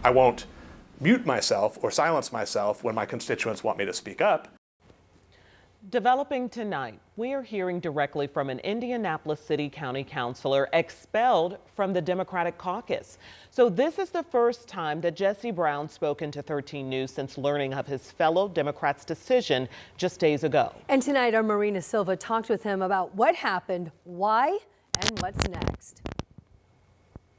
I won't mute myself or silence myself when my constituents want me to speak up. Developing tonight, we are hearing directly from an Indianapolis City-County councilor expelled from the Democratic Caucus. So this is the first time that Jesse Brown spoken to 13 News since learning of his fellow Democrats' decision just days ago. And tonight, our Marina Silva talked with him about what happened, why, and what's next.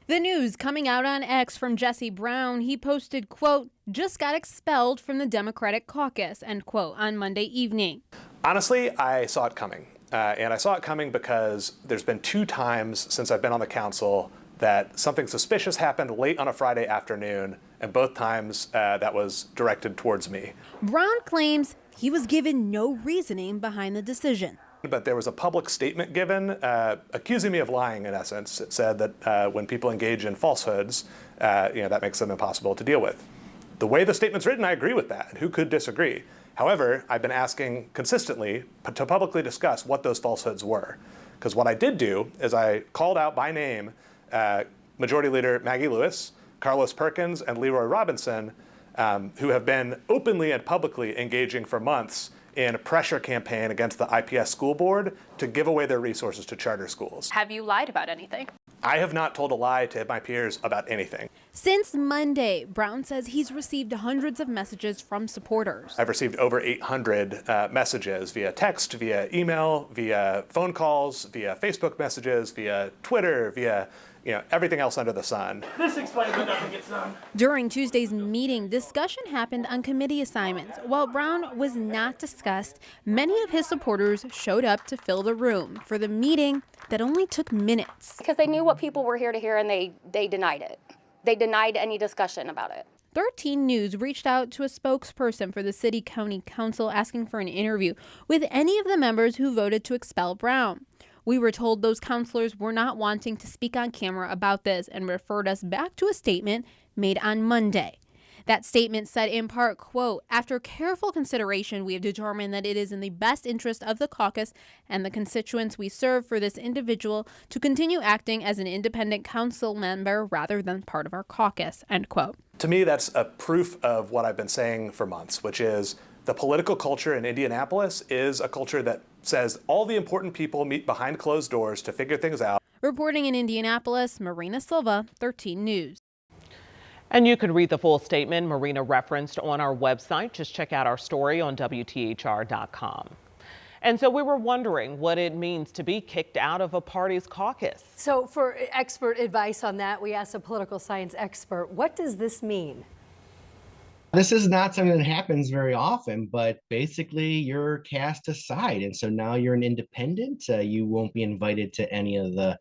The news coming out on X from Jesse Brown. He posted, quote, "Just got expelled from the Democratic Caucus," end quote, on Monday evening. Honestly, I saw it coming. And I saw it coming because there's been 2 times since I've been on the council that something suspicious happened late on a Friday afternoon, and both times that was directed towards me. Brown claims he was given no reasoning behind the decision. But there was a public statement given accusing me of lying, in essence. It said that when people engage in falsehoods, that makes them impossible to deal with. The way the statement's written, I agree with that. Who could disagree? However, I've been asking consistently to publicly discuss what those falsehoods were. Because what I did do is I called out by name Majority Leader Maggie Lewis, Carlos Perkins, and Leroy Robinson, who have been openly and publicly engaging for months in a pressure campaign against the IPS school board to give away their resources to charter schools. Have you lied about anything? I have not told a lie to my peers about anything. Since Monday, Brown says he's received hundreds of messages from supporters. I've received over 800 messages via text, via email, via phone calls, via Facebook messages, via Twitter, via everything else under the sun. This explains why nothing gets done. During Tuesday's meeting, discussion happened on committee assignments. While Brown was not discussed, many of his supporters showed up to fill the room for the meeting that only took minutes. Because they knew what people were here to hear, and they denied it. They denied any discussion about it. 13 News reached out to a spokesperson for the City-County Council asking for an interview with any of the members who voted to expel Brown. We were told those councilors were not wanting to speak on camera about this and referred us back to a statement made on Monday. That statement said in part, quote, "After careful consideration, we have determined that it is in the best interest of the caucus and the constituents we serve for this individual to continue acting as an independent council member rather than part of our caucus," end quote. To me, that's a proof of what I've been saying for months, which is the political culture in Indianapolis is a culture that says all the important people meet behind closed doors to figure things out. Reporting in Indianapolis, Marina Silva, 13 News. And you can read the full statement Marina referenced on our website. Just check out our story on WTHR.com. And so we were wondering what it means to be kicked out of a party's caucus. So for expert advice on that, we asked a political science expert, what does this mean? This is not something that happens very often, but basically you're cast aside. And so now you're an independent. You won't be invited to any of the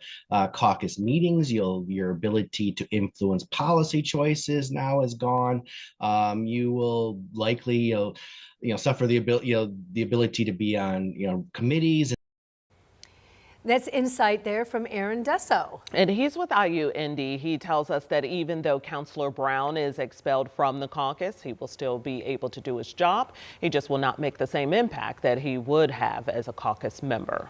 caucus meetings. Your ability to influence policy choices now is gone. You will likely suffer the ability to be on committees. That's insight there from Aaron Desso. And he's with IU Indy. He tells us that even though Councilor Brown is expelled from the caucus, he will still be able to do his job. He just will not make the same impact that he would have as a caucus member.